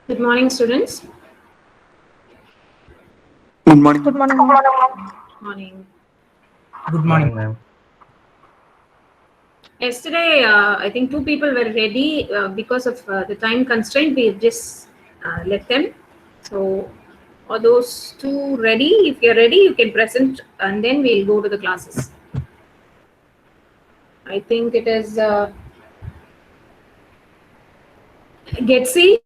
Good morning, students. Good morning, Good ma'am. morning, ma'am. Morning. Good Morning, morning. ma'am. Yesterday, I think two people were ready because of the time constraint. We just let them. So, are those two ready? If you're ready, you can present, and then we'll go to the classes. I think it is Getsi.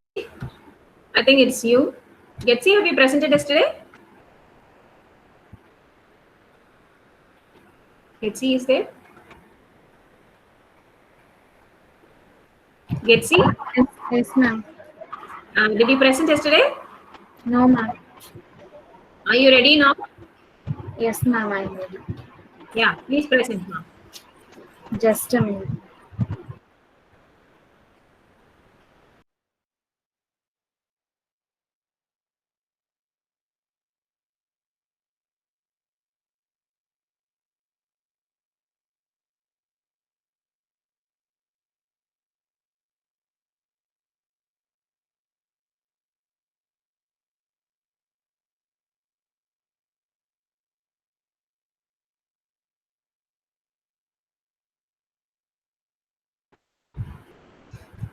I think it's you. Getsi, have you presented yesterday? Getsi is there. Getsi, Yes, ma'am. did you present yesterday? No, ma'am. Are you ready now? Yes, ma'am, I'm ready. Yeah, please present now. Just a minute.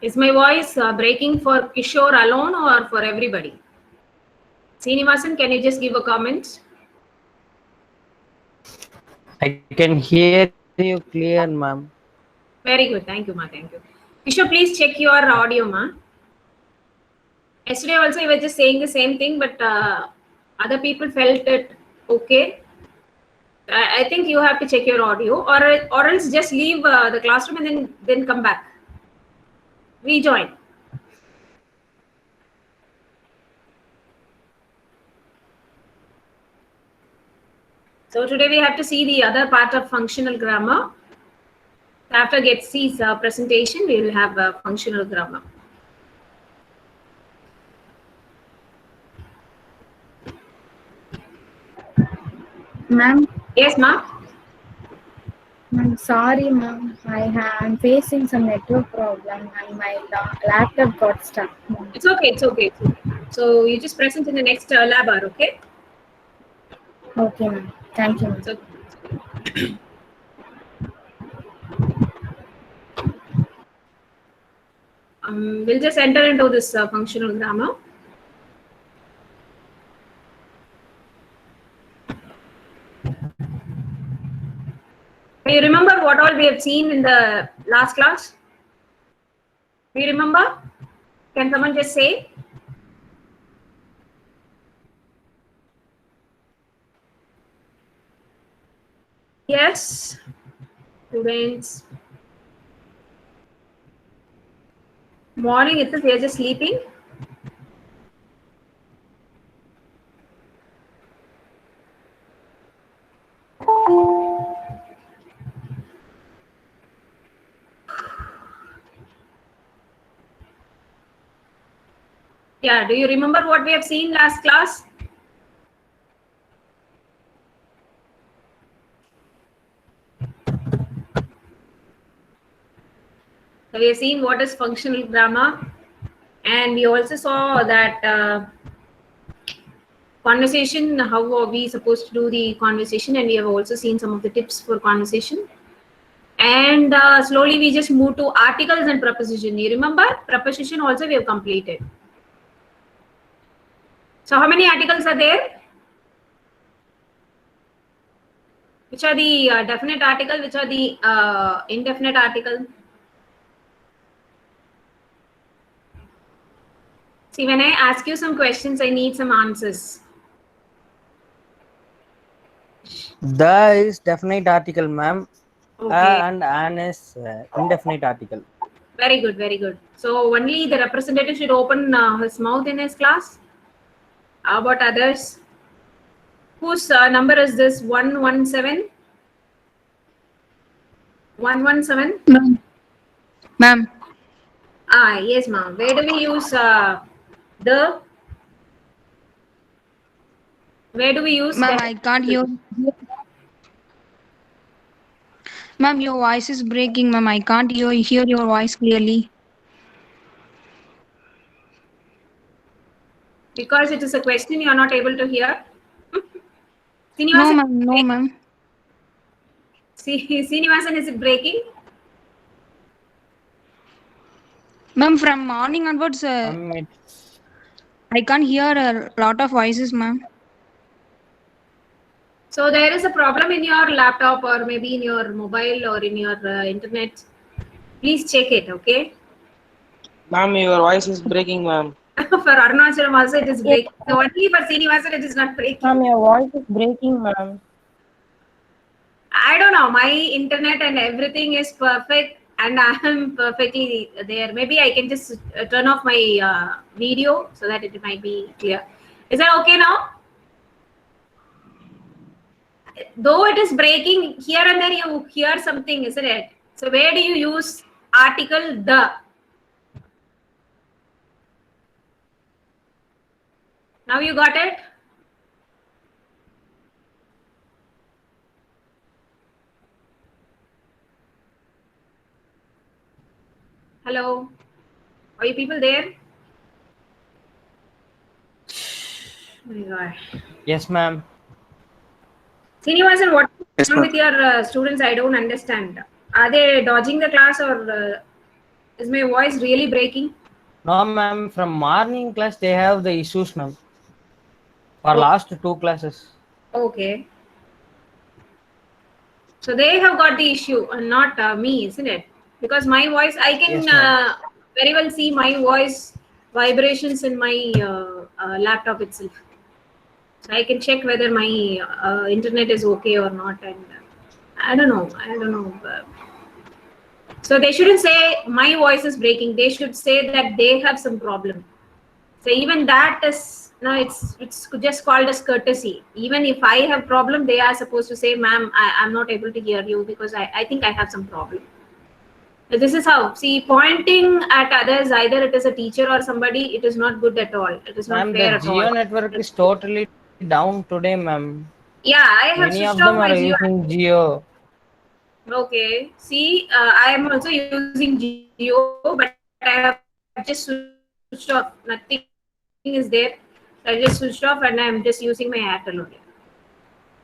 Is my voice breaking for Kishore alone or for everybody? Srinivasan, can you just give a comment? I can hear you clear, ma'am. Very good. Thank you, ma. Thank you. Kishore, please check your audio, ma. Yesterday also you were just saying the same thing, but other people felt it okay. I think you have to check your audio, or else just leave the classroom and then come back. Rejoin. So today we have to see the other part of functional grammar. After Getsy's presentation, we will have functional grammar. Ma'am, Yes, ma. I'm sorry, ma'am. I'm facing some network problem and my laptop got stuck. Ma'am. It's okay. It's okay. It's okay. So you just present in the next lab hour, okay? Okay, ma'am. Thank you, ma'am. So we'll just enter into this functional grammar. Do you remember what all we have seen in the last class? Do you remember? Can someone just say? Yes, students. Morning itself, we are just sleeping. Yeah, do you remember what we have seen last class? So we have seen what is functional grammar, and we also saw that conversation, how are we supposed to do the conversation, and we have also seen some of the tips for conversation. And slowly we just move to articles and preposition. You remember preposition also we have completed. So how many articles are there? Which are the definite article? Which are the indefinite article? See, when I ask you some questions, I need some answers. The is definite article, ma'am. Okay. And an is indefinite article. Very good, very good. So only the representative should open his mouth in his class. How about others? Whose number is this? 117? 117? Ma'am, Ah, yes, ma'am. Where do we use the? Where do we use ma'am, that? I can't hear. Ma'am, your voice is breaking. Ma'am, I can't hear your voice clearly. Because it is a question you are not able to hear. No, Srinivasan, ma'am. No, ma'am. Srinivasan, is it breaking? Ma'am, from morning onwards, It's I can't hear a lot of voices, ma'am. So there is a problem in your laptop or maybe in your mobile or in your internet. Please check it, okay? Ma'am, your voice is breaking, ma'am. For Arunachalam also it is breaking. So only for Srinivasan it is not breaking. ma'am, your voice is breaking, ma'am. I don't know. My internet and everything is perfect, and I am perfectly there. Maybe I can just turn off my video so that it might be clear. Is that okay now? Though it is breaking here and there, you hear something, isn't it? So where do you use article the? Now you got it? Hello? Are you people there? Oh my God. Yes, ma'am. Srinivasan, what's Yes, wrong ma'am. with your students? I don't understand. Are they dodging the class or is my voice really breaking? No, ma'am. From morning class, they have the issues, ma'am. For Oh. last 2 classes. Okay. So they have got the issue and not me, isn't it? Because my voice, I can Yes, ma'am. very well see my voice vibrations in my laptop itself. So I can check whether my internet is okay or not. And I don't know. So they shouldn't say my voice is breaking. They should say that they have some problem. So even that is no, it's just called as courtesy. Even if I have problem, they are supposed to say, "Ma'am, I'm not able to hear you because I think I have some problem." But this is how. See, pointing at others, either it is a teacher or somebody, it is not good at all. It is not Ma'am, fair the at Geo all. network is totally down today, ma'am. Yeah, I have Many switched of them off my are Geo. using Geo. Okay. See, I am also using Geo, but I have just switched off. Nothing is there. I just switched off and I'm just using my Airtel only.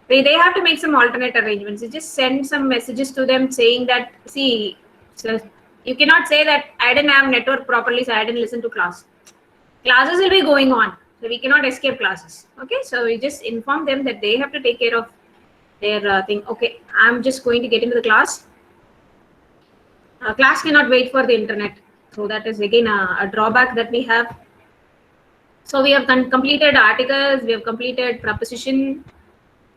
They have to make some alternate arrangements. You just send some messages to them saying that, see, so you cannot say that I didn't have network properly, so I didn't listen to class. Classes will be going on. So we cannot escape classes. Okay. So we just inform them that they have to take care of their thing. Okay. I'm just going to get into the class. Class cannot wait for the internet. So that is again a drawback that we have. So we have completed articles, we have completed proposition.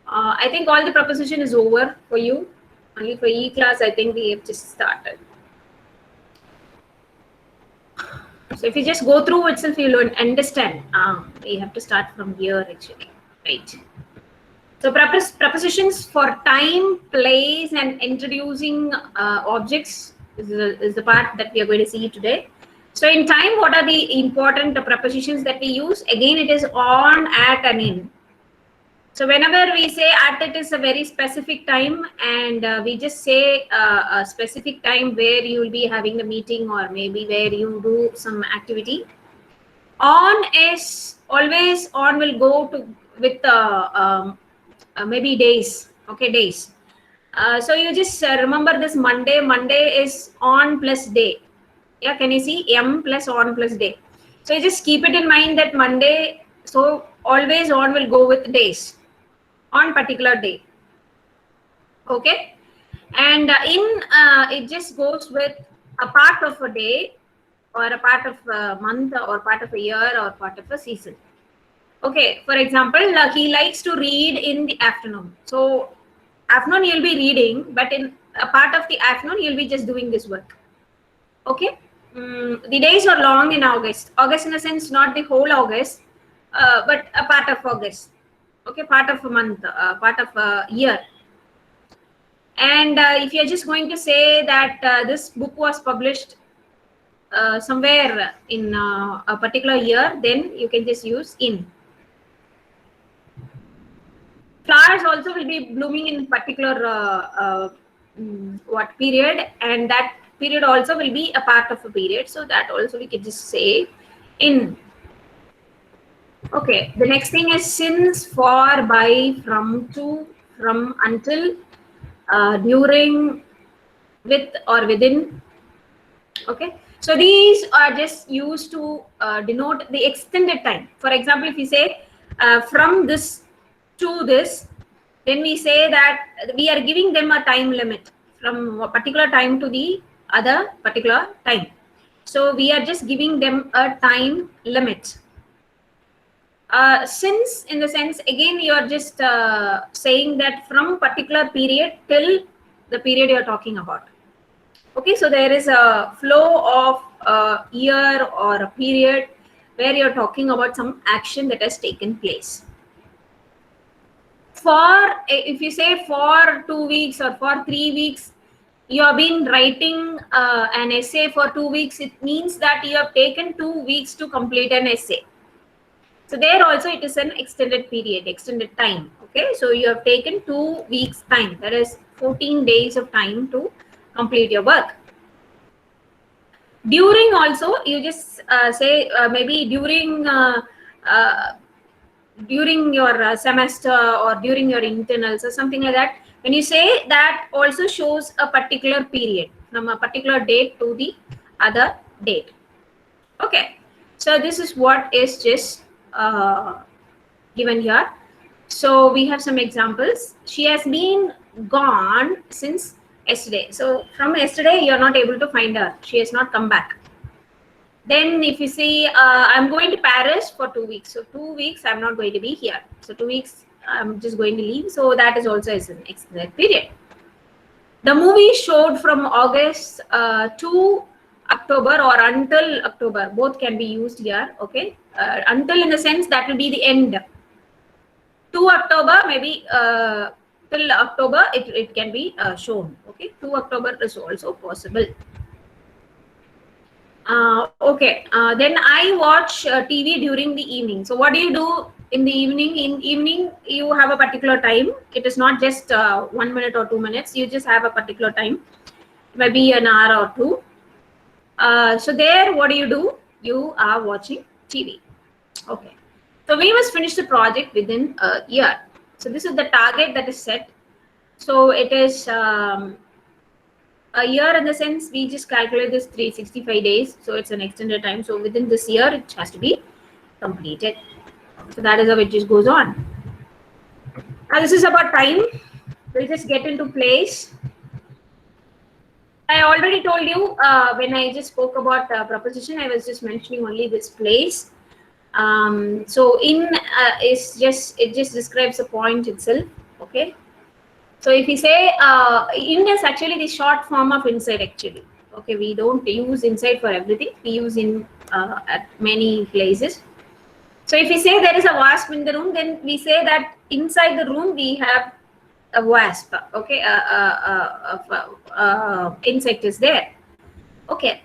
I think all the proposition is over for you. Only for E-class, I think we have just started. So if you just go through itself, you'll understand. We have to start from here actually, right? So prepositions for time, place, and introducing objects is the part that we are going to see today. So in time, what are the important prepositions that we use? Again, it is on, at, and in. So whenever we say at, it is a very specific time, and we just say a specific time where you will be having the meeting or maybe where you do some activity. On is always on will go to with maybe days. Okay, days. So you just remember this Monday. Monday is on plus day. Yeah, can you see M plus on plus day? So you just keep it in mind that Monday. So always on will go with days on particular day. Okay, and in it just goes with a part of a day or a part of a month or part of a year or part of a season. Okay, for example, he likes to read in the afternoon. So afternoon you'll be reading, but in a part of the afternoon you'll be just doing this work. Okay, the days are long in August. August in a sense, not the whole August, but a part of August. Okay, part of a month, part of a year. And if you're just going to say that this book was published somewhere in a particular year, then you can just use in. Flowers also will be blooming in particular what period, and that period also will be a part of a period. So that also we can just say in. Okay, the next thing is since, for, by, from, to, from, until, during, with or within. Okay, so these are just used to denote the extended time. For example, if you say from this to this, then we say that we are giving them a time limit from a particular time to the other particular time. So we are just giving them a time limit. Since, in the sense, again, you are just saying that from particular period till the period you are talking about. Okay, so there is a flow of a year or a period where you're talking about some action that has taken place. For, if you say for 2 weeks or for 3 weeks, you have been writing an essay for 2 weeks, it means that you have taken 2 weeks to complete an essay. So there also it is an extended period, extended time. Okay, so you have taken 2 weeks time, that is 14 days of time to complete your work. During also, you just say maybe during your semester or during your internals or something like that. When you say that, also shows a particular period from a particular date to the other date. Okay, so this is what is just given here. So we have some examples. She has been gone since yesterday. So from yesterday, you're not able to find her. She has not come back. Then if you see, I'm going to Paris for 2 weeks. So 2 weeks, I'm not going to be here. So 2 weeks, I'm just going to leave. So that is also an extended period. The movie showed from August to October or until October. Both can be used here. Okay. Until, in the sense, that will be the end. To October, maybe till October, it can be shown. Okay. To October is also possible. Okay, then I watch TV during the evening. So what do you do in the evening? In evening, you have a particular time. It is not just 1 minute or 2 minutes. You just have a particular time, maybe an hour or two. So there, what do? You are watching TV. Okay. So we must finish the project within a year. So this is the target that is set. So it is a year, in the sense we just calculate this 365 days. So it's an extended time. So within this year, it has to be completed. So that is how it just goes on. Now this is about time. We'll just get into place. I already told you when I just spoke about proposition, I was just mentioning only this place. So in it just describes the point itself. Okay. So if you say in is actually the short form of inside actually. Okay, we don't use inside for everything. We use in at many places. So if you say there is a wasp in the room, then we say that inside the room we have a wasp. Okay, insect is there. Okay.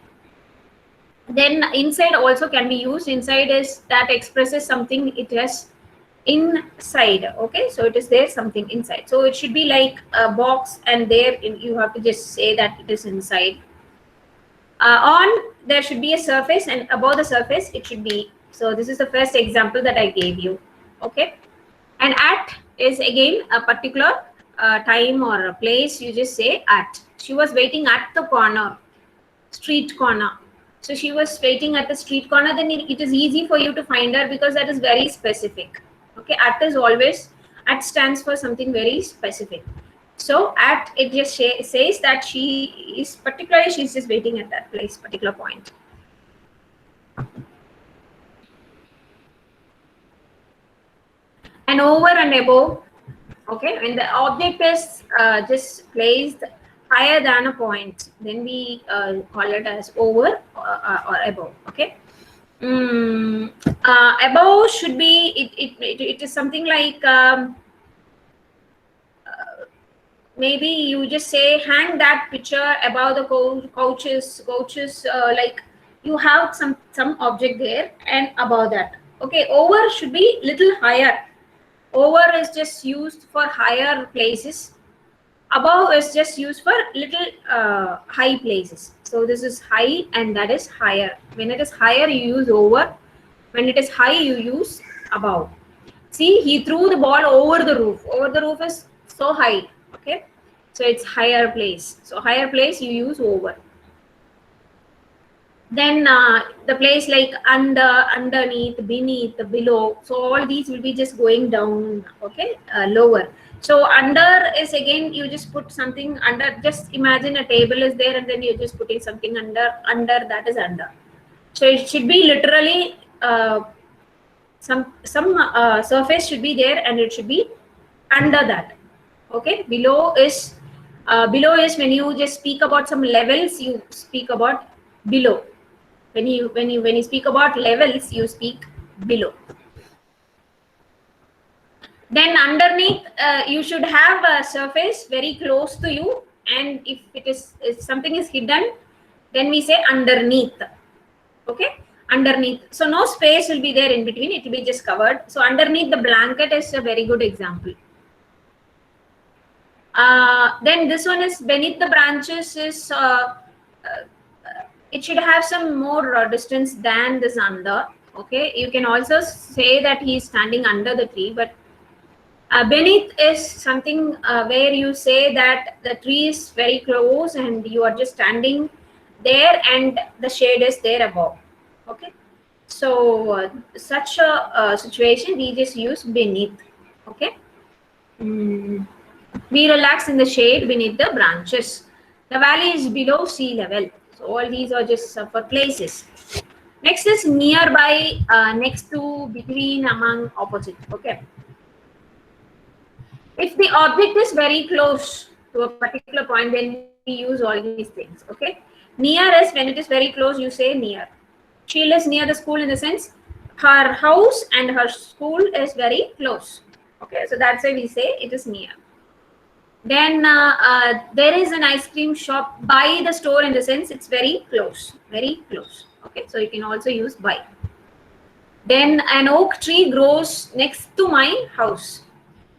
Then inside also can be used. Inside is that expresses something it has inside. Okay, so it is there something inside. So it should be like a box, and there you have to just say that it is inside. On, there should be a surface, and above the surface it should be. So this is the first example that I gave you. Okay, and at is again a particular time or a place. You just say at. She was waiting at the corner, street corner. So she was waiting at the street corner. Then it is easy for you to find her because that is very specific. Okay, at is always, at stands for something very specific. So at, it just says that she is particularly, she's just waiting at that place, particular point. And over and above. Okay, when the object is just placed higher than a point, then we call it as over or above. Okay. Above should be it is something like maybe you just say hang that picture above the couches like you have some object there and above that. Okay, over should be little higher. Over is just used for higher places. Above is just used for little high places. So this is high and that is higher. When it is higher, you use over. When it is high, you use above. See, he threw the ball over the roof. Over the roof is so high. Okay, so it's higher place. So higher place you use over. Then the place like under, underneath, beneath, below. So all these will be just going down. Okay, lower. So under is again you just put something under. Just imagine a table is there and then you're just putting something under. Under, that is under. So it should be literally some surface should be there and it should be under that. Okay, below is when you just speak about some levels, you speak about below. When you speak about levels, you speak below. Then underneath, you should have a surface very close to you, and if something is hidden, then we say underneath. Okay, underneath. So no space will be there in between, it will be just covered. So underneath the blanket is a very good example. Then this one is beneath the branches is it should have some more distance than this under. Okay, you can also say that he is standing under the tree, but beneath is something where you say that the tree is very close and you are just standing there and the shade is there above. Okay, so such a situation we just use beneath. Okay, we relax in the shade beneath the branches. The valley is below sea level. So all these are just for places. Next is nearby, next to, between, among, opposite. Okay. If the object is very close to a particular point, then we use all these things. Okay. Near is when it is very close, you say near. She lives near the school in the sense her house and her school is very close. Okay. So that's why we say it is near. Then there is an ice cream shop by the store in the sense it's very close, very close. Okay, so you can also use by. Then an oak tree grows next to my house.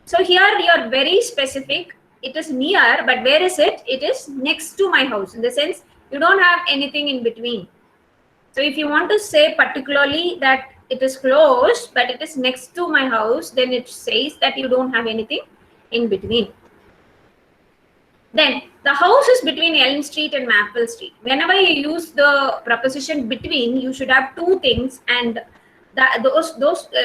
So here you are very specific. It is near, but where is it? It is next to my house in the sense you don't have anything in between. So if you want to say particularly that it is close, but it is next to my house, then it says that you don't have anything in between. Then the house is between Elm Street and Maple Street. Whenever you use the preposition between, you should have two things, and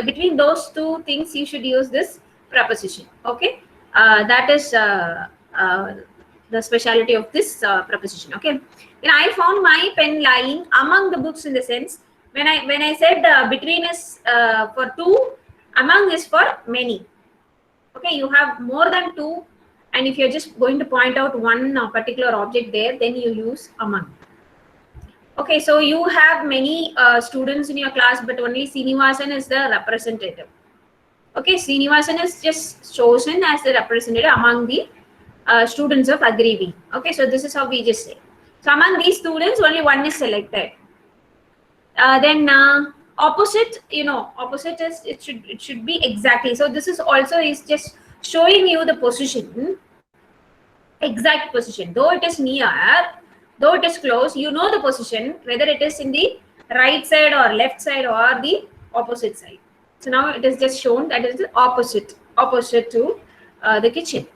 between those two things you should use this preposition. Okay, that is the speciality of this preposition. Okay, then I found my pen lying among the books in the sense when I said between is for two, among is for many. Okay, you have more than two. And if you're just going to point out one particular object there, then you use among. Okay, so you have many students in your class, but only Srinivasan is the representative. Okay, Srinivasan is just chosen as the representative among the students of Agri. Okay, so this is how we just say. So among these students, only one is selected. Then opposite, opposite is it should be exactly. So this is also is just showing you the position, exact position. Though it is near, though it is close, you know the position, whether it is in the right side or left side or the opposite side. So now it is just shown that it is the opposite to the kitchen.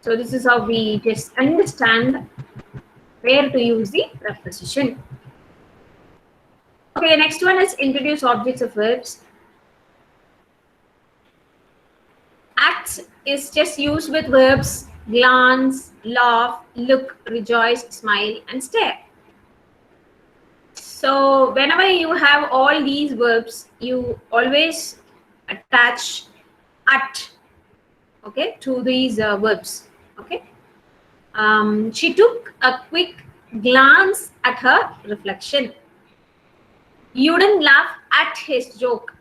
So this is how we just understand where to use the preposition. Okay, next one is introduce objects of verbs. Act is just used with verbs glance, laugh, look, rejoice, smile, and stare. So whenever you have all these verbs, you always attach at, okay, to these verbs. Okay. She took a quick glance at her reflection. You didn't laugh at his joke.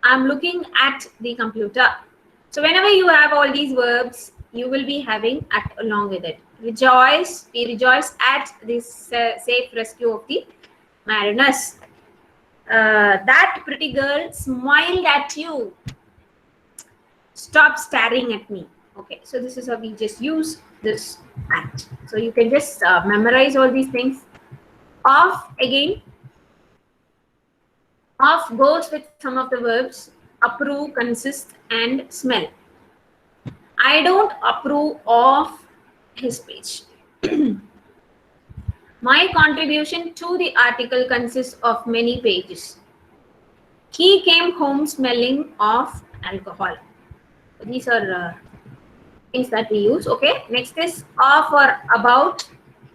I'm looking at the computer. So whenever you have all these verbs, you will be having at along with it. Rejoice, we rejoice at this safe rescue of the mariners. That pretty girl smiled at you. Stop staring at me. Okay, so this is how we just use this at. So you can just memorize all these things. Off again. Off goes with some of the verbs. approve, consist, and smell. I don't approve of his speech. My contribution to the article consists of many pages. He came home smelling of alcohol. These are things that we use. Okay, next is of or about.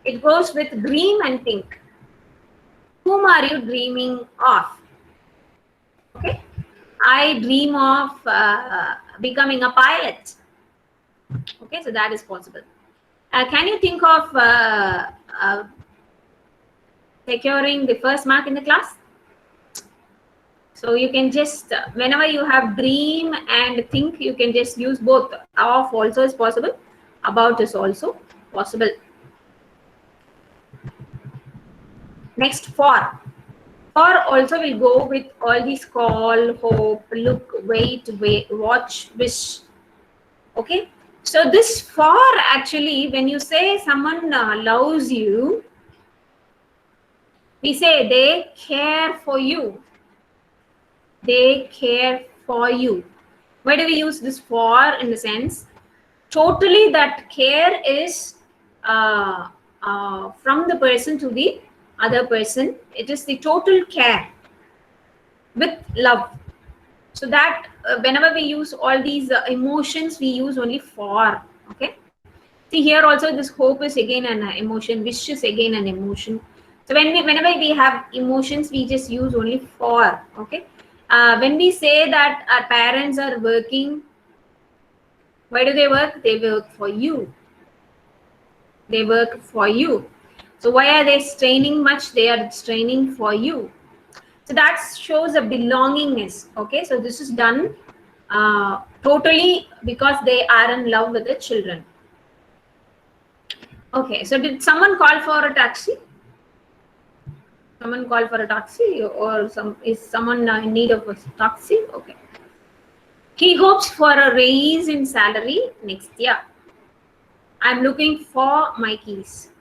It goes with dream and think. Whom are you dreaming of? Okay, I dream of becoming a pilot. Okay, so that is possible. Can you think of securing the first mark in the class? So you can just, whenever you have dream and think, you can just use both. Of also is possible. About is also possible. Next, for. For also will go with all these call, hope, look, wait, watch, wish. Okay. So this for actually, when you say someone loves you, we say they care for you. They care for you. Why do we use this for in the sense? Totally that care is from the person to the other person. It is the total care with love. So that whenever we use all these emotions, we use only for. Okay. See here also this hope is again an emotion, wish is again an emotion. So whenever we have emotions, we just use only for. Okay. When we say that our parents are working, why do they work? They work for you. They work for you. So why are they straining much? They are straining for you. So that shows a belongingness. Okay, so this is done totally because they are in love with the children. Okay, so did someone call for a taxi? Someone call for a taxi, or is someone in need of a taxi? Okay. He hopes for a raise in salary next year. I'm looking for my keys.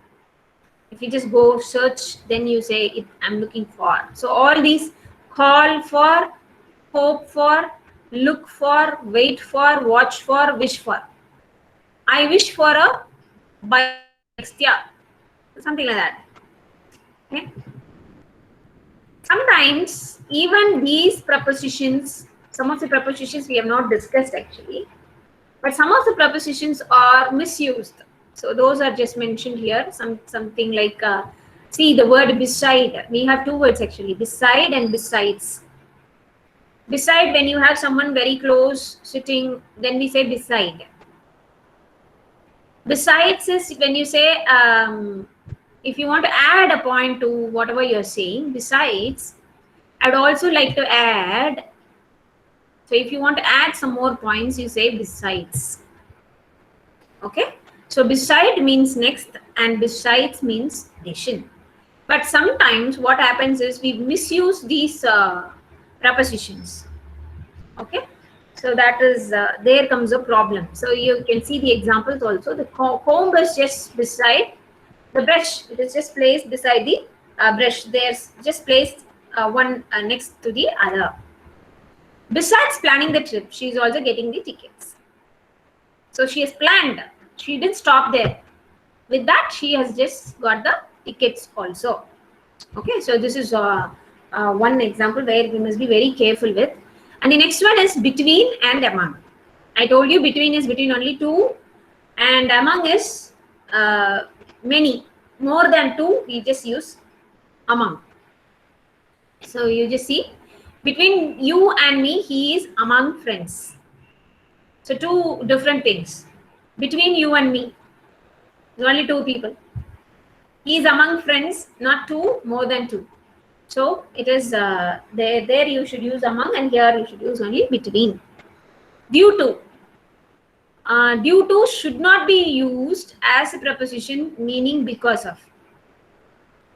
If you just go search, then you say it, I'm looking for. So all these call for, hope for, look for, wait for, watch for, wish for. I wish for a bike next year. Something like that. Okay. Sometimes even these prepositions, some of the prepositions we have not discussed actually, but some of the prepositions are misused. So those are just mentioned here. Something like, see the word beside. We have two words actually, beside and besides. Beside, when you have someone very close sitting, then we say beside. Besides is when you say, if you want to add a point to whatever you're saying, besides, I'd also like to add. So if you want to add some more points, you say besides. Okay. So beside means next and besides means addition. But sometimes what happens is we misuse these prepositions. Okay. So that is, there comes a problem. So you can see the examples also. The comb is just beside the brush. It is just placed beside the brush. There's just placed one next to the other. Besides planning the trip, she is also getting the tickets. So she has planned. She didn't stop there. With that, she has just got the tickets also. Okay, so this is one example where we must be very careful with. And the next one is between and among. I told you between is between only two, and among is many. More than two, we just use among. So you just see, between you and me, he is among friends. So two different things. Between you and me, there's only two people. He is among friends, not two, more than two. So it is there you should use among, and here you should use only between. Due to. Due to should not be used as a preposition meaning because of.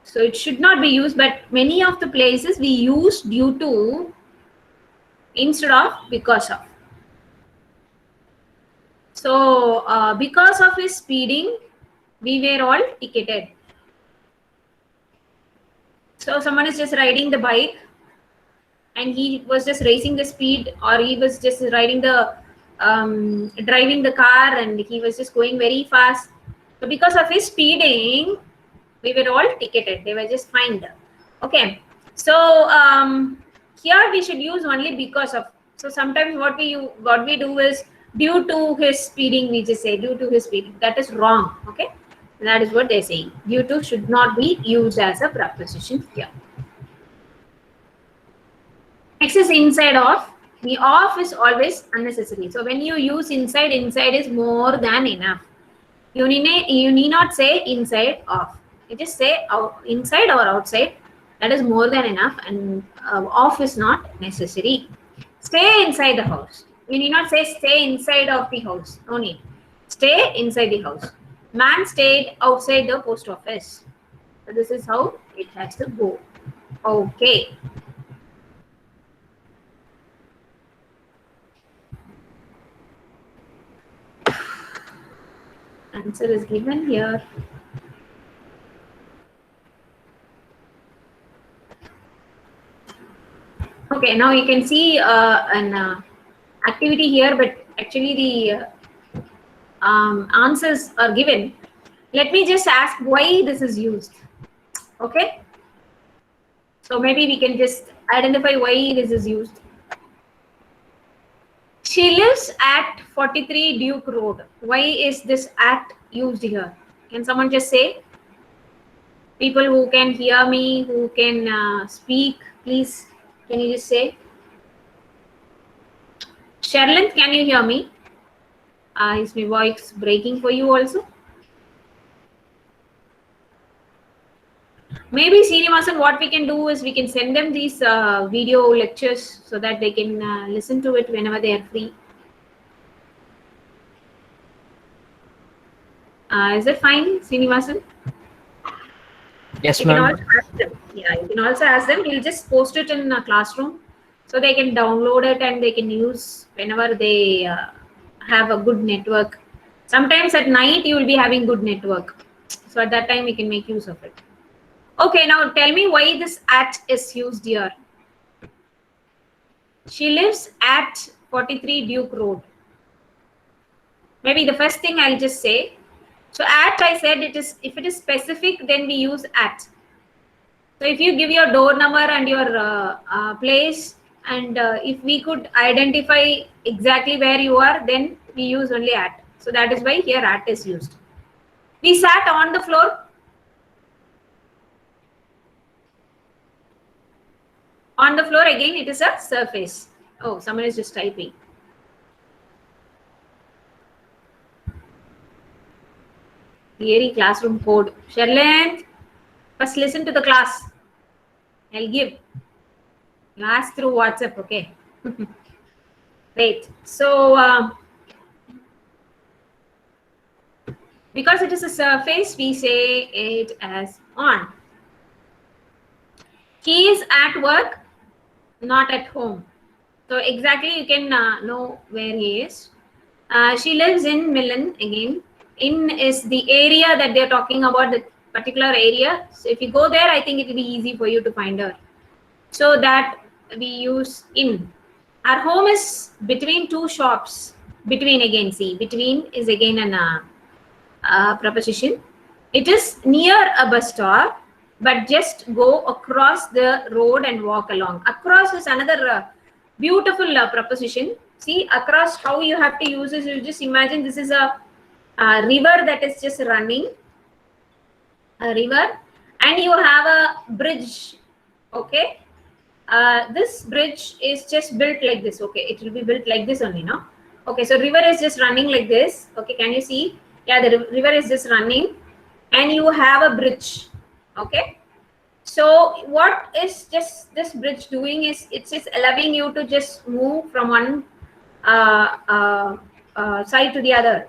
So it should not be used, but many of the places we use due to instead of because of. So because of his speeding, we were all ticketed. So someone is just riding the bike and he was just racing the speed, or he was just driving the car, and he was just going very fast. So because of his speeding, we were all ticketed. They were just fined. Okay. So here we should use only because of. So sometimes what we do is due to his speeding. We just say due to his speeding. That is wrong. Okay. That is what they say. Due to should not be used as a preposition here. Next is inside of. The of is always unnecessary. So when you use inside is more than enough. You need not say inside of. You just say inside or outside. That is more than enough, and off is not necessary. Stay inside the house. You need not say stay inside of the house. No need. Stay inside the house. Man stayed outside the post office. So this is how it has to go. Okay. Answer is given here. Okay, now you can see an activity here, but actually the answers are given. Let me just ask why this is used. Okay. So maybe we can just identify why this is used. She lives at 43 Duke Road. Why is this at used here? Can someone just say? People who can hear me, who can speak, please, can you just say? Sherlyn, can you hear me? Is my voice breaking for you also? Maybe Srinivasan, what we can do is we can send them these video lectures so that they can listen to it whenever they are free. Is it fine, Srinivasan? Yes, ma'am. Yeah, you can also ask them. We'll just post it in a classroom so they can download it and they can use whenever they have a good network. Sometimes at night you will be having good network. So at that time we can make use of it. Okay, now tell me why this at is used here. She lives at 43 Duke Road. Maybe the first thing I'll just say. So at, I said it is, if it is specific, then we use at. So if you give your door number and your place, and if we could identify exactly where you are, then we use only at. So that is why here at is used. We sat on the floor. On the floor, again, it is a surface. Oh, someone is just typing. Theory classroom code. Sherlyn, first listen to the class. I'll give. You ask through WhatsApp, okay? Great. So, because it is a surface, we say it as on. He is at work, not at home. So exactly you can know where he is. She lives in Milan again. In is the area that they're talking about, the particular area. So if you go there, I think it will be easy for you to find her. So that we use in. Our home is between two shops. Between again, see, between is again an preposition. It is near a bus stop, but just go across the road and walk along. Across is another beautiful preposition. See, across, how you have to use is, you just imagine this is a river that is just running, a river, and you have a bridge. Okay, this bridge is just built like this. Okay, it will be built like this only, no? Okay, so river is just running like this. Okay, can you see? Yeah, the river is just running, and you have a bridge. Okay, so what is just this bridge doing is it's just allowing you to just move from one side to the other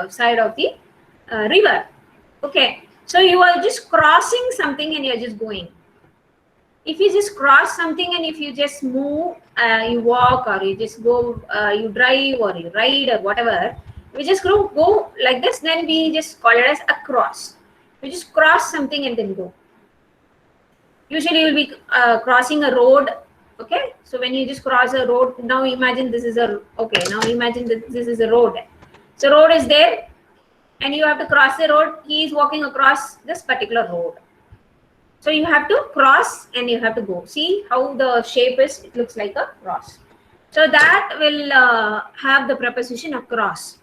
side of the river. Okay, so you are just crossing something and you're just going. If you just cross something and if you just move, you walk or you just go, you drive or you ride or whatever, we just go like this, then we just call it as a cross. We just cross something and then go. Usually you will be crossing a road Okay, so when you just cross a road, now imagine this is a, okay, now imagine that this is a road. So road is there and you have to cross the road. He is walking across this particular road. So you have to cross and you have to go. See how the shape is, it looks like a cross. So that will have the preposition across.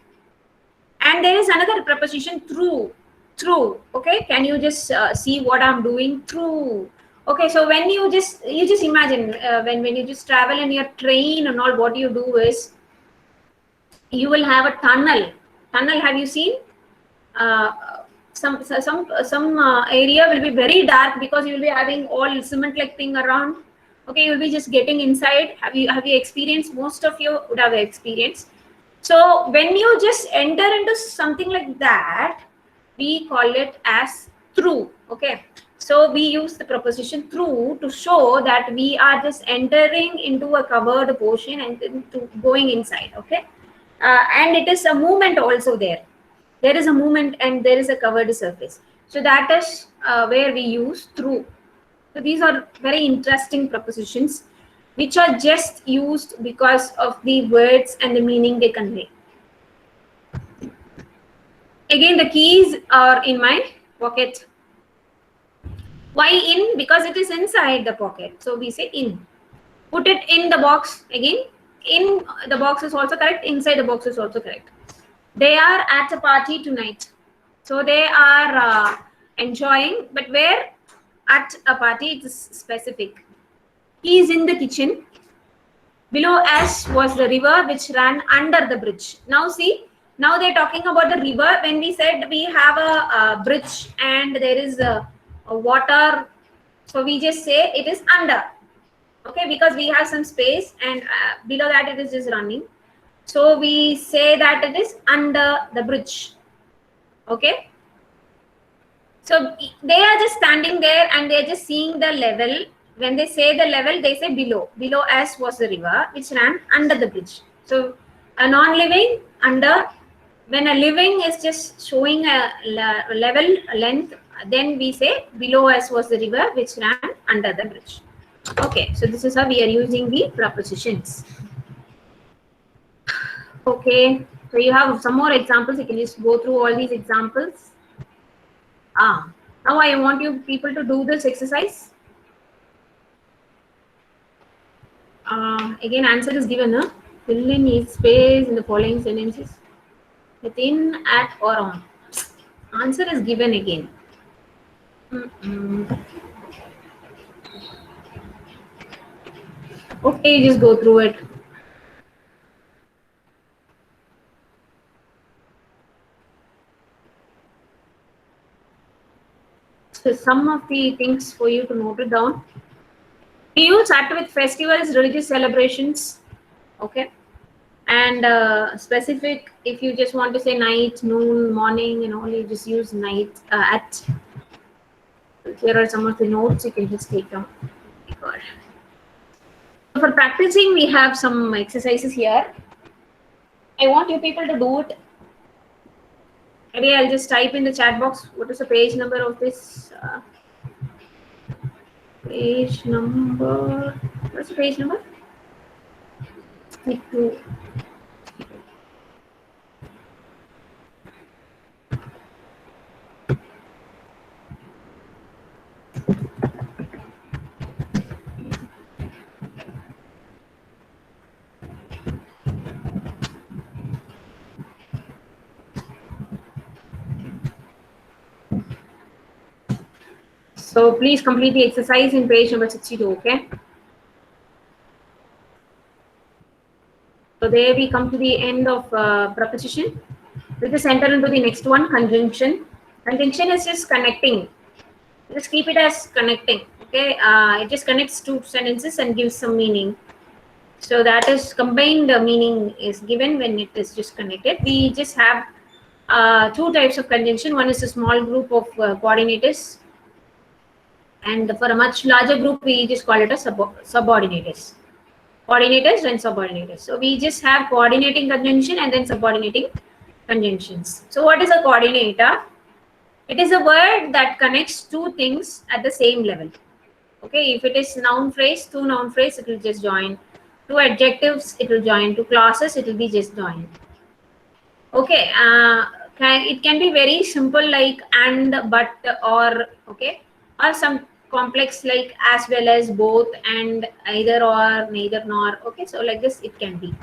And there is another preposition through. Through. Okay, can you just see what I'm doing? Through. Okay, so when you just imagine when you just travel in your train and all, what you do is you will have a tunnel. Tunnel, have you seen? Some area will be very dark because you will be having all cement like thing around. Okay, you will be just getting inside. Have you experienced? Most of you would have experienced. So when you just enter into something like that, we call it as through. Okay, so we use the preposition through to show that we are just entering into a covered portion and then to going inside. Okay, and it is a movement also there. There is a movement and there is a covered surface. So that is where we use through. So these are very interesting prepositions which are just used because of the words and the meaning they convey. Again, the keys are in my pocket. Why in? Because it is inside the pocket. So we say in. Put it in the box. Again, in the box is also correct. Inside the box is also correct. They are at a party tonight. So they are enjoying, but where? At a party, it is specific. He is in the kitchen. Below us was the river which ran under the bridge. Now see, now they're talking about the river. When we said we have a bridge and there is a water, so we just say it is under. Okay, because we have some space and below that it is just running. So we say that it is under the bridge. Okay. So they are just standing there and they are just seeing the level. When they say the level, they say below. Below us was the river which ran under the bridge. So a non-living under. When a living is just showing a level, a length, then we say below us was the river which ran under the bridge. Okay, so this is how we are using the prepositions. Okay, so you have some more examples. You can just go through all these examples. Now I want you people to do this exercise. Again, answer is given. Fill in each space in the following sentences. Within, at, or on. Answer is given again. Okay, just go through it. So some of the things for you to note it down. We use start with festivals, religious celebrations. Okay. And specific, if you just want to say night, noon, morning, and all, you just use night, at. Here are some of the notes you can just take down. For practicing, we have some exercises here. I want you people to do it. Maybe I'll just type in the chat box. What is the page number of this? Page number. What's the page number? 2. So please complete the exercise in page number 62, okay? So there we come to the end of preposition. Let us enter into the next one, conjunction. Conjunction is just connecting. Just keep it as connecting, okay? It just connects two sentences and gives some meaning. So that is combined meaning is given when it is just connected. We just have two types of conjunction. One is a small group of coordinators. And for a much larger group, we just call it as subordinators. Coordinators and subordinators. So we just have coordinating conjunction and then subordinating conjunctions. So what is a coordinator? It is a word that connects two things at the same level. Okay, if it is noun phrase, to noun phrase, it will just join. To adjectives, it will join. To clauses, it will be just join. Okay, it can be very simple like and, but, or, okay, or some complex like as well as, both, and, either or, neither nor. Okay, so like this it can be.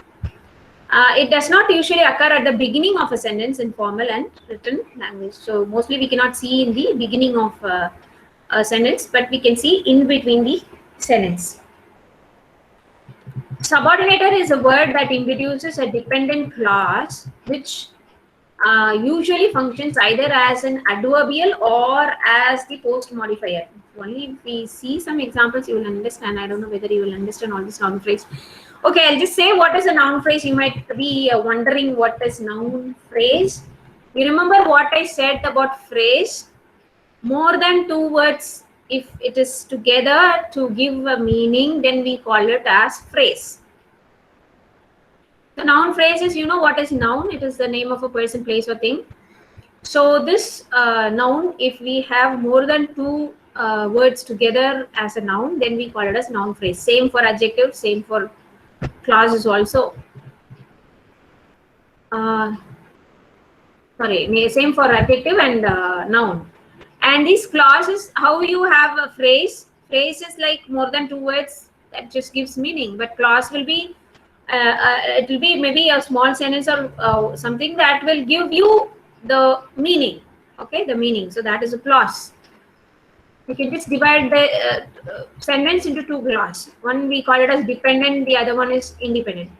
It does not usually occur at the beginning of a sentence in formal and written language. So mostly we cannot see in the beginning of a sentence, but we can see in between the sentence. Subordinator is a word that introduces a dependent clause which usually functions either as an adverbial or as the post modifier. Only if we see some examples, you will understand. I don't know whether you will understand all this noun phrase. Okay, I'll just say what is a noun phrase. You might be wondering what is noun phrase. You remember what I said about phrase? More than two words, if it is together to give a meaning, then we call it as phrase. The noun phrase is, you know what is noun? It is the name of a person, place, or thing. So this noun, if we have more than two words together as a noun, then we call it as noun phrase. Same for adjective, same for clauses also. Same for adjective and noun. And these clauses, how you have a phrase is like more than two words, that just gives meaning. But clause will be it will be maybe a small sentence or something that will give you the meaning. Okay, the meaning. So that is a clause. You can just divide the sentence into two clauses. One we call it as dependent, the other one is independent.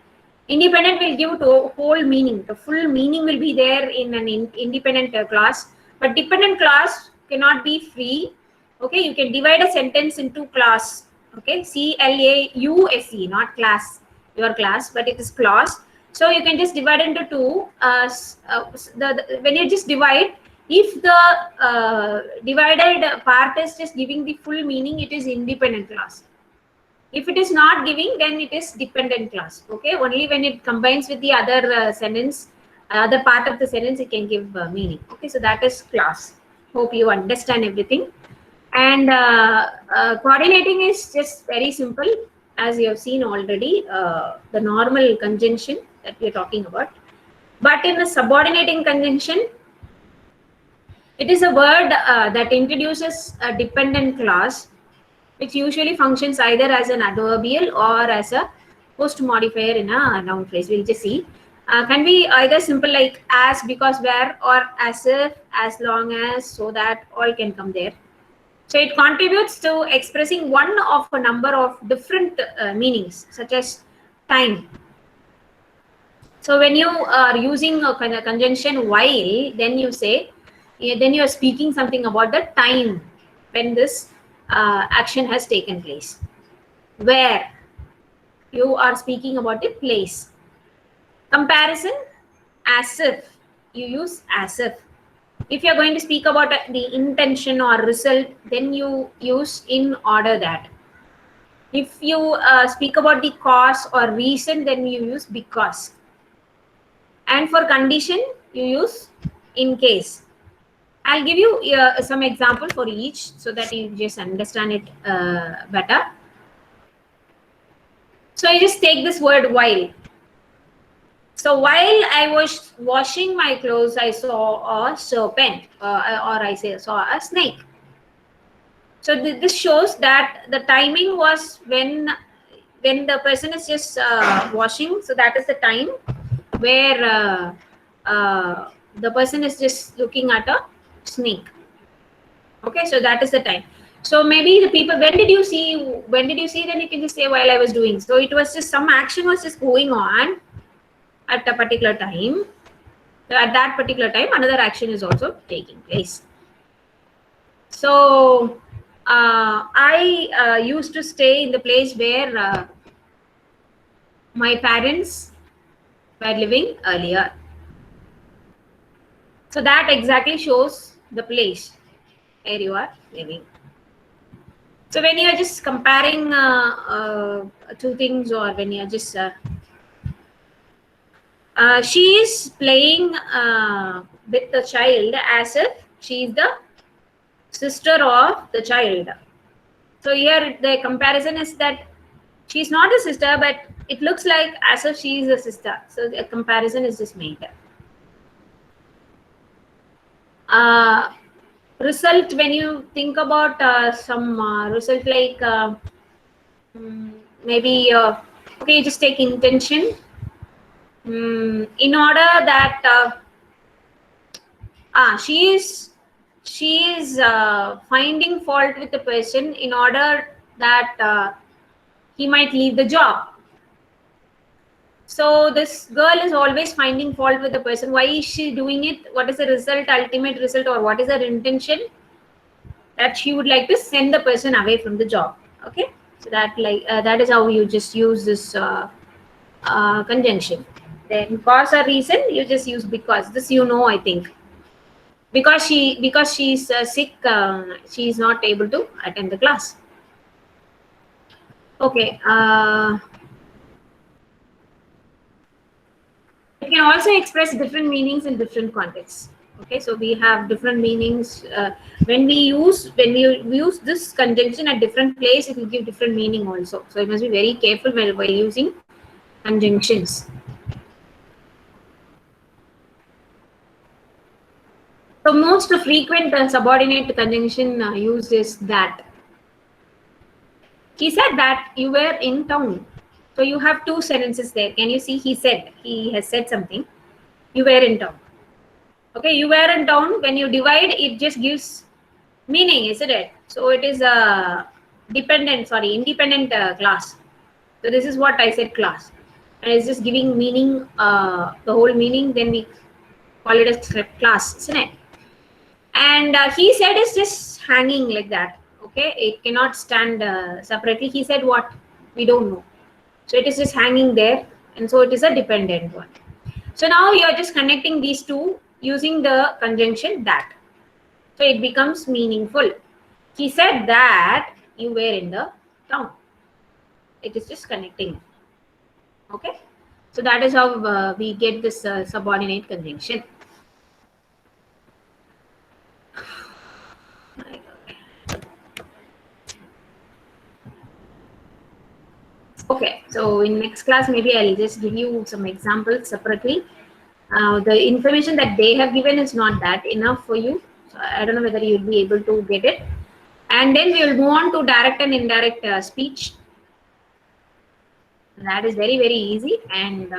Independent will give the whole meaning. The full meaning will be there in an independent clause. But dependent clause cannot be free. Okay, you can divide a sentence into clause. Okay, C-L-A-U-S-E, not class, your class, but it is clause. So you can just divide into two. When you just divide, if the divided part is just giving the full meaning, it is independent clause. If it is not giving, then it is dependent clause. Okay, only when it combines with the other sentence, other part of the sentence, it can give meaning. Okay, so that is clause. Hope you understand everything. And coordinating is just very simple, as you have seen already, the normal conjunction that we are talking about. But in the subordinating conjunction, it is a word that introduces a dependent clause, which usually functions either as an adverbial or as a post modifier in a noun phrase. We'll just see. Can be either simple like as, because, where, or as if, as long as, so that, all can come there. So it contributes to expressing one of a number of different meanings, such as time. So when you are using a conjunction while, then you say, then you are speaking something about the time when this action has taken place. Where, you are speaking about the place. Comparison, as if, you use as if. If you are going to speak about the intention or result, then you use in order that. If you speak about the cause or reason, then you use because. And for condition, you use in case. I'll give you some example for each so that you just understand it better. So I just take this word while. So while I was washing my clothes, I saw a serpent, or I saw a snake. So this shows that the timing was when the person is just washing. So that is the time where the person is just looking at a snake. Okay, so that is the time. So maybe the people, when did you see? Then you can just say while I was doing. So it was just some action was just going on at a particular time. So at that particular time, another action is also taking place. So I used to stay in the place where my parents were living earlier. So that exactly shows the place where you are living. So when you are just comparing two things, or when you are just she is playing with the child as if she is the sister of the child. So here the comparison is that she's not a sister, but it looks like as if she is a sister. So the comparison is just made. Result, when you think about some result like maybe okay, you just take intention. In order that she is finding fault with the person in order that he might leave the job. So this girl is always finding fault with the person. Why is she doing it? What is the result, ultimate result, or what is her intention? That she would like to send the person away from the job. Okay, so that that is how you just use this conjunction. Then cause or reason, you just use because. This I think. Because she's sick, she is not able to attend the class. Okay. It can also express different meanings in different contexts. Okay, so we have different meanings when we use this conjunction at different place. It will give different meaning also. So you must be very careful while using conjunctions. So most frequent subordinate conjunction used is that. He said that you were in town. So you have two sentences there. Can you see? He said. He has said something. You were in town. Okay, you were in town. When you divide, it just gives meaning, isn't it? So it is a independent class. So this is what I said, class. And it's just giving meaning, the whole meaning. Then we call it as class, isn't it? And he said is just hanging like that. Okay, it cannot stand separately. He said what? We don't know. So it is just hanging there, and so it is a dependent one. So now you are just connecting these two using the conjunction that. So it becomes meaningful. He said that you were in the town. It is just connecting. Okay, so that is how we get this subordinate conjunction. Okay, so in next class, maybe I'll just give you some examples separately. The information that they have given is not that enough for you. So I don't know whether you'll be able to get it. And then we will move on to direct and indirect speech. That is very, very easy. And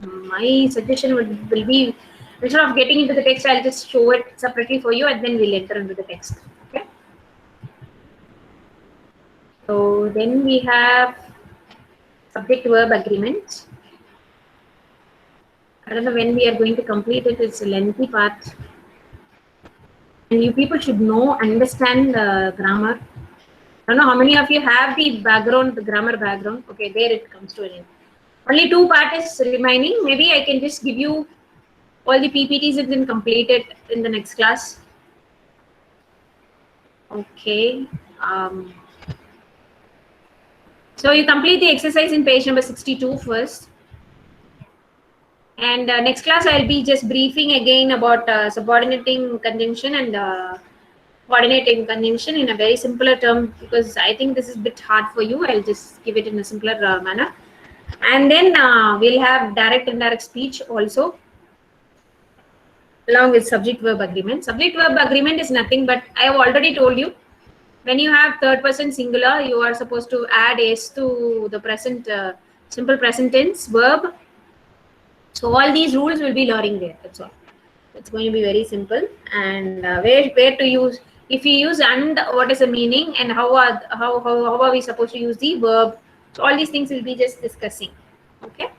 my suggestion will be, instead of getting into the text, I'll just show it separately for you, and then we'll enter into the text. Okay. So then we have subject verb agreement. I don't know when we are going to complete it. It's a lengthy part. And you people should understand the grammar. I don't know how many of you have the background, the grammar background. Okay, there it comes to an end. Only two parts is remaining. Maybe I can just give you all the PPTs and then complete it in the next class. Okay. So you complete the exercise in page number 62 first. And next class, I'll be just briefing again about subordinating conjunction and coordinating conjunction in a very simpler term, because I think this is a bit hard for you. I'll just give it in a simpler manner. And then we'll have direct and indirect speech also, along with subject verb agreement. Subject verb agreement is nothing but, I have already told you, when you have third person singular, you are supposed to add s to the present simple present tense verb. So all these rules will be learning there. That's all. It's going to be very simple. And where to use, if you use and, what is the meaning, and how are we supposed to use the verb. So all these things will be just discussing. Okay.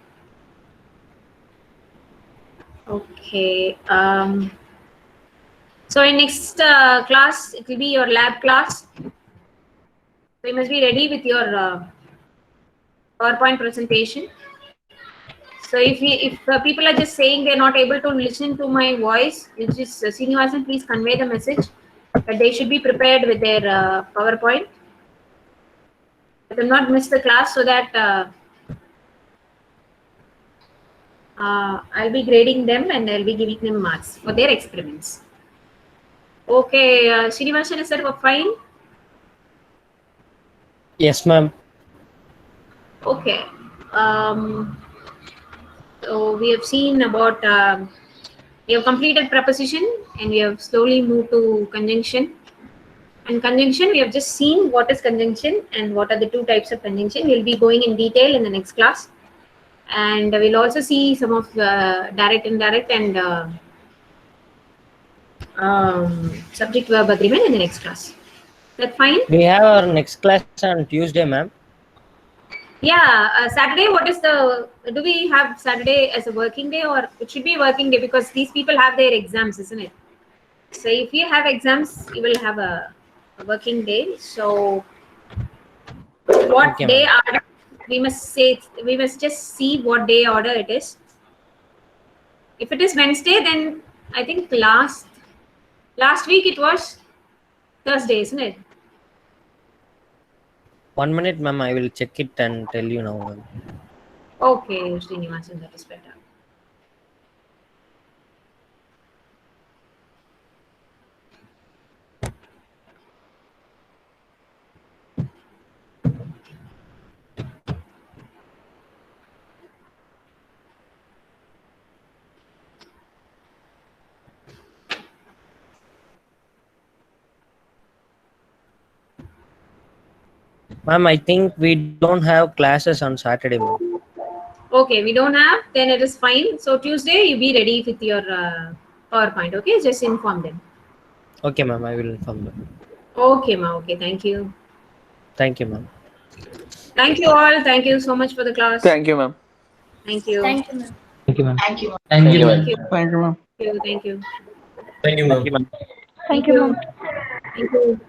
Okay. So in next class, it will be your lab class. So you must be ready with your PowerPoint presentation. So if people are just saying they're not able to listen to my voice, which is Srinivasan, please convey the message that they should be prepared with their PowerPoint. Let them not miss the class, so that I'll be grading them and I'll be giving them marks for their experiments. Okay, Srinivasan, is that fine? Yes, ma'am. Okay. So we have seen about we have completed preposition and we have slowly moved to conjunction. And conjunction, we have just seen what is conjunction and what are the two types of conjunction. We'll be going in detail in the next class. And we'll also see some of the direct, indirect, and subject verb agreement in the next class. That fine? We have our next class on Tuesday, ma'am. Yeah, Saturday, what is the, do we have Saturday as a working day, or it should be a working day because these people have their exams, isn't it? So if you have exams, you will have a working day. So what Okay, day ma'am. order, we must just see what day order it is. If it is Wednesday, then I think last week it was Thursday, isn't it? 1 minute, ma'am. I will check it and tell you now, ma'am. Okay, Srinivasan, that is better. Ma'am, I think we don't have classes on Saturday, ma'am. Okay, we don't have, then it is fine. So Tuesday, you be ready with your PowerPoint, okay? Just inform them. Okay, ma'am. I will inform them. Okay, ma. Okay, thank you. Thank you, ma'am. Thank you all. Thank you so much for the class. Thank you, ma'am. Thank you. Thank you, ma'am. Thank you, ma'am. Thank you. Thank you, Thank you. ma'am. Thank you. Thank you, ma'am. Thank you. Thank you, ma'am. Thank you.